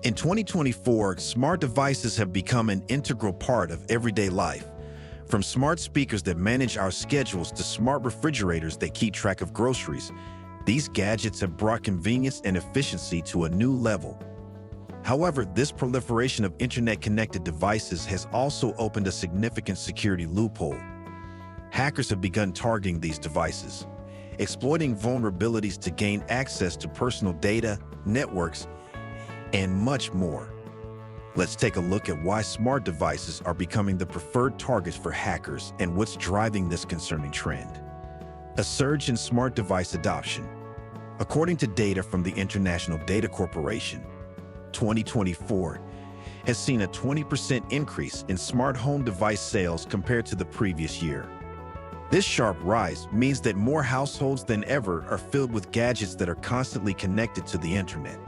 In 2024, smart devices have become an integral part of everyday life. From smart speakers that manage our schedules to smart refrigerators that keep track of groceries, these gadgets have brought convenience and efficiency to a new level. However, this proliferation of internet-connected devices has also opened a significant security loophole. Hackers have begun targeting these devices, exploiting vulnerabilities to gain access to personal data, networks, and much more. Let's take a look at why smart devices are becoming the preferred targets for hackers and what's driving this concerning trend. A surge in smart device adoption. According to data from the International Data Corporation, 2024 has seen a 20% increase in smart home device sales compared to the previous year. This sharp rise means that more households than ever are filled with gadgets that are constantly connected to the internet.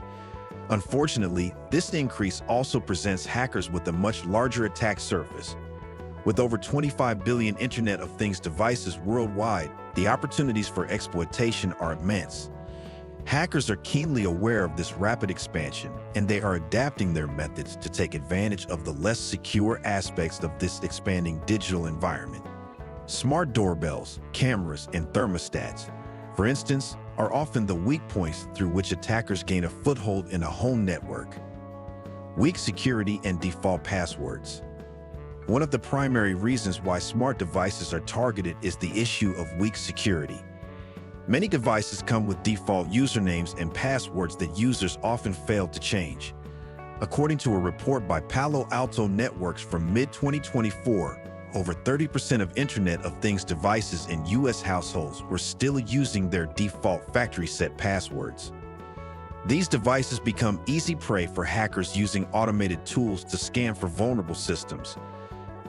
Unfortunately, this increase also presents hackers with a much larger attack surface. With over 25 billion Internet of Things devices worldwide, the opportunities for exploitation are immense. Hackers are keenly aware of this rapid expansion, and they are adapting their methods to take advantage of the less secure aspects of this expanding digital environment. Smart doorbells, cameras, and thermostats, for instance, are often the weak points through which attackers gain a foothold in a home network. Weak security and default passwords. One of the primary reasons why smart devices are targeted is the issue of weak security. Many devices come with default usernames and passwords that users often fail to change. According to a report by Palo Alto Networks from mid-2024, over 30% of Internet of Things devices in U.S. households were still using their default factory-set passwords. These devices become easy prey for hackers using automated tools to scan for vulnerable systems.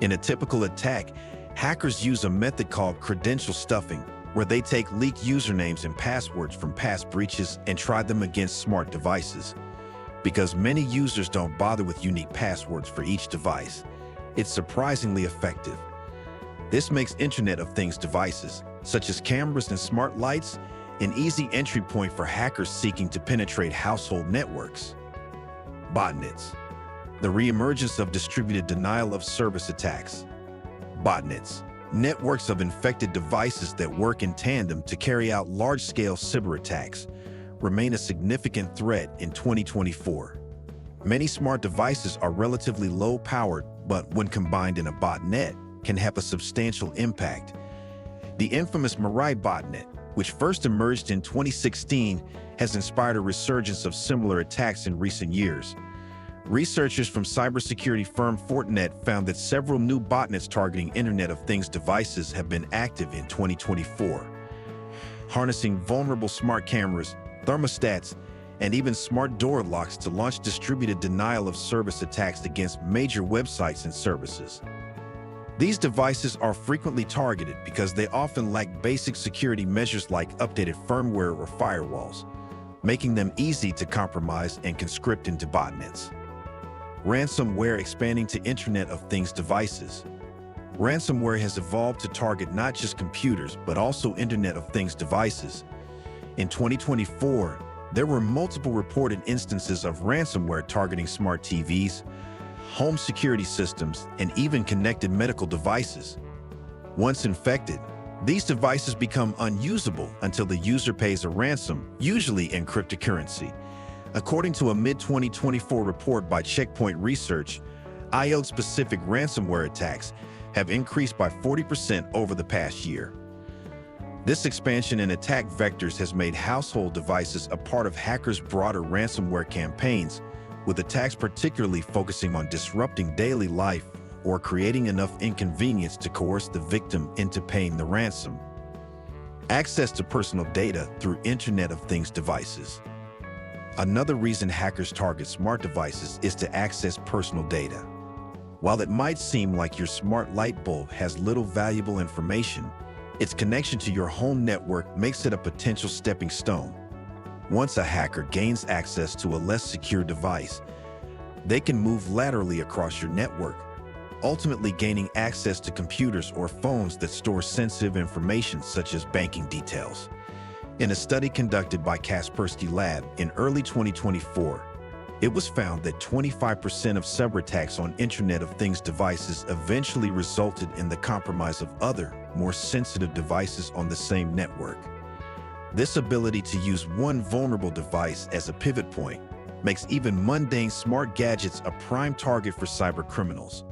In a typical attack, hackers use a method called credential stuffing, where they take leaked usernames and passwords from past breaches and try them against smart devices. Because many users don't bother with unique passwords for each device, it's surprisingly effective. This makes Internet of Things devices, such as cameras and smart lights, an easy entry point for hackers seeking to penetrate household networks. Botnets. The reemergence of distributed denial of service attacks. Botnets. Networks of infected devices that work in tandem to carry out large-scale cyberattacks remain a significant threat in 2024. Many smart devices are relatively low-powered, but when combined in a botnet, can have a substantial impact. The infamous Mirai botnet, which first emerged in 2016, has inspired a resurgence of similar attacks in recent years. Researchers from cybersecurity firm Fortinet found that several new botnets targeting Internet of Things devices have been active in 2024, harnessing vulnerable smart cameras, thermostats, and even smart door locks to launch distributed denial of service attacks against major websites and services. These devices are frequently targeted because they often lack basic security measures like updated firmware or firewalls, making them easy to compromise and conscript into botnets. Ransomware expanding to Internet of Things devices. Ransomware has evolved to target not just computers, but also Internet of Things devices. In 2024, there were multiple reported instances of ransomware targeting smart TVs, home security systems, and even connected medical devices. Once infected, these devices become unusable until the user pays a ransom, usually in cryptocurrency. According to a mid-2024 report by Checkpoint Research, IoT-specific ransomware attacks have increased by 40% over the past year. This expansion in attack vectors has made household devices a part of hackers' broader ransomware campaigns, with attacks particularly focusing on disrupting daily life or creating enough inconvenience to coerce the victim into paying the ransom. Access to personal data through Internet of Things devices. Another reason hackers target smart devices is to access personal data. While it might seem like your smart light bulb has little valuable information, its connection to your home network makes it a potential stepping stone. Once a hacker gains access to a less secure device, they can move laterally across your network, ultimately gaining access to computers or phones that store sensitive information such as banking details. In a study conducted by Kaspersky Lab in early 2024, It was found that 25% of cyberattacks on Internet of Things devices eventually resulted in the compromise of other, more sensitive devices on the same network. This ability to use one vulnerable device as a pivot point makes even mundane smart gadgets a prime target for cyber criminals.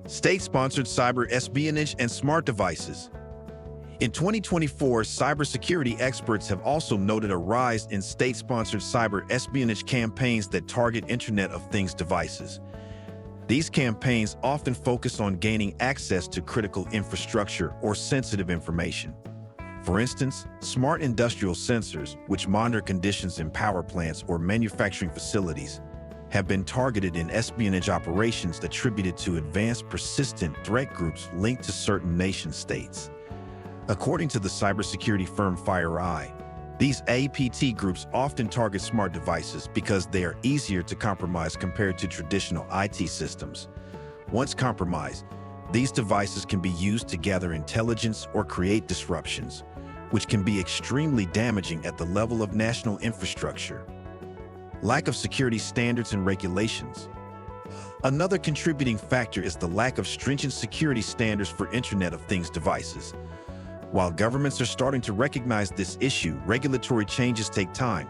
State-sponsored cyber espionage and smart devices. In 2024, cybersecurity experts have also noted a rise in state-sponsored cyber espionage campaigns that target Internet of Things devices. These campaigns often focus on gaining access to critical infrastructure or sensitive information. For instance, smart industrial sensors, which monitor conditions in power plants or manufacturing facilities, have been targeted in espionage operations attributed to advanced persistent threat groups linked to certain nation-states. According to the cybersecurity firm FireEye, these APT groups often target smart devices because they are easier to compromise compared to traditional IT systems. Once compromised, these devices can be used to gather intelligence or create disruptions, which can be extremely damaging at the level of national infrastructure. Lack of security standards and regulations. Another contributing factor is the lack of stringent security standards for Internet of Things devices. While governments are starting to recognize this issue, regulatory changes take time.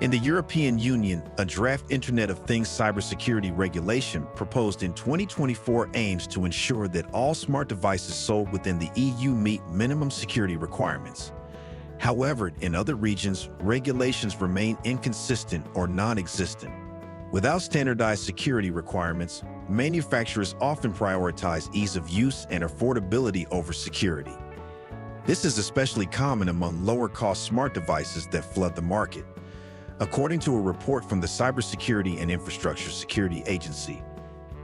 In the European Union, a draft Internet of Things cybersecurity regulation proposed in 2024 aims to ensure that all smart devices sold within the EU meet minimum security requirements. However, in other regions, regulations remain inconsistent or non-existent. Without standardized security requirements, manufacturers often prioritize ease of use and affordability over security. This is especially common among lower-cost smart devices that flood the market. According to a report from the Cybersecurity and Infrastructure Security Agency,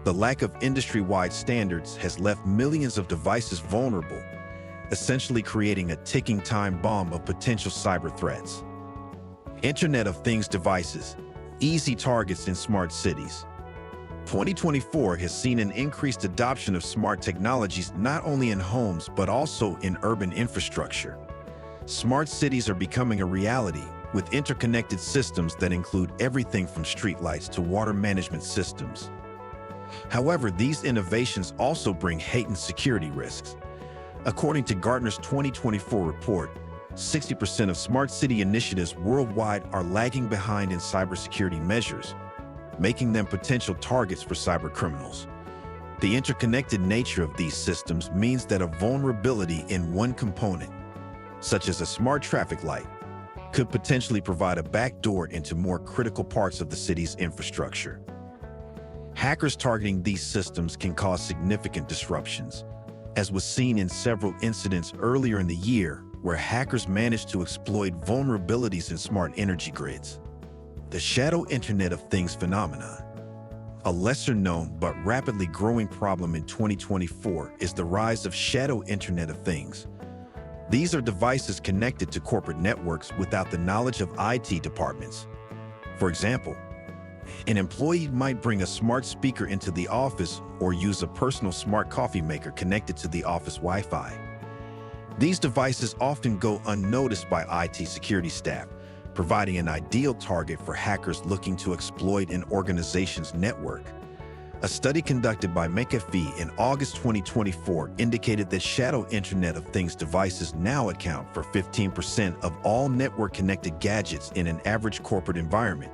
the lack of industry-wide standards has left millions of devices vulnerable, essentially creating a ticking time bomb of potential cyber threats. Internet of Things devices, easy targets in smart cities. 2024 has seen an increased adoption of smart technologies not only in homes but also in urban infrastructure. Smart cities are becoming a reality, with interconnected systems that include everything from streetlights to water management systems. However, these innovations also bring heightened security risks. According to Gartner's 2024 report, 60% of smart city initiatives worldwide are lagging behind in cybersecurity measures, making them potential targets for cybercriminals. The interconnected nature of these systems means that a vulnerability in one component, such as a smart traffic light, could potentially provide a backdoor into more critical parts of the city's infrastructure. Hackers targeting these systems can cause significant disruptions, as was seen in several incidents earlier in the year where hackers managed to exploit vulnerabilities in smart energy grids. The shadow Internet of Things phenomenon. A lesser-known but rapidly growing problem in 2024 is the rise of shadow Internet of Things. These are devices connected to corporate networks without the knowledge of IT departments. For example, an employee might bring a smart speaker into the office or use a personal smart coffee maker connected to the office Wi-Fi. These devices often go unnoticed by IT security staff, providing an ideal target for hackers looking to exploit an organization's network. A study conducted by McAfee in August 2024 indicated that shadow Internet of Things devices now account for 15% of all network-connected gadgets in an average corporate environment.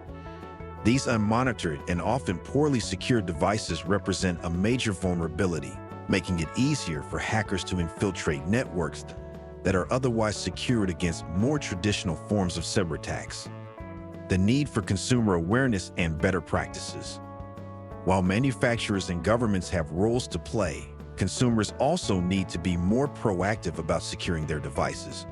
These unmonitored and often poorly secured devices represent a major vulnerability, making it easier for hackers to infiltrate networks that are otherwise secured against more traditional forms of cyberattacks. The need for consumer awareness and better practices. While manufacturers and governments have roles to play, consumers also need to be more proactive about securing their devices.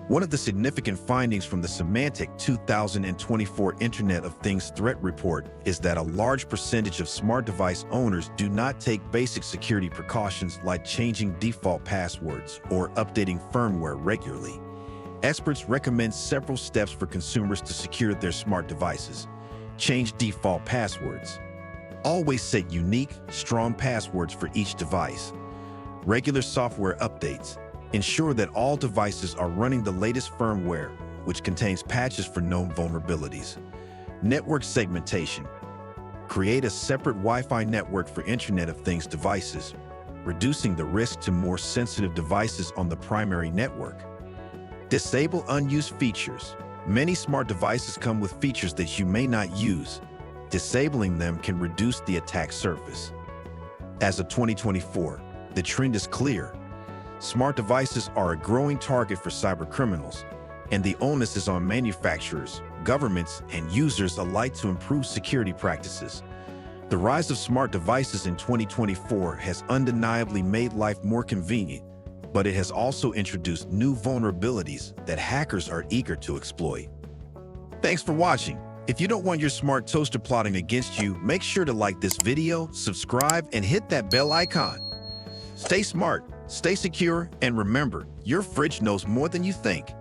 One of the significant findings from the Symantec 2024 Internet of Things Threat Report is that a large percentage of smart device owners do not take basic security precautions like changing default passwords or updating firmware regularly. Experts recommend several steps for consumers to secure their smart devices. Change default passwords. Always set unique, strong passwords for each device. Regular software updates. Ensure that all devices are running the latest firmware, which contains patches for known vulnerabilities. Network segmentation. create a separate Wi-Fi network for Internet of Things devices, reducing the risk to more sensitive devices on the primary network. Disable unused features. Many smart devices come with features that you may not use. Disabling them can reduce the attack surface. As of 2024, the trend is clear. Smart devices are a growing target for cybercriminals, and the onus is on manufacturers, governments, and users alike to improve security practices. The rise of smart devices in 2024 has undeniably made life more convenient, but it has also introduced new vulnerabilities that hackers are eager to exploit. Thanks for watching. If you don't want your smart toaster plotting against you, make sure to like this video, subscribe, and hit that bell icon. Stay smart, stay secure, and remember, your fridge knows more than you think.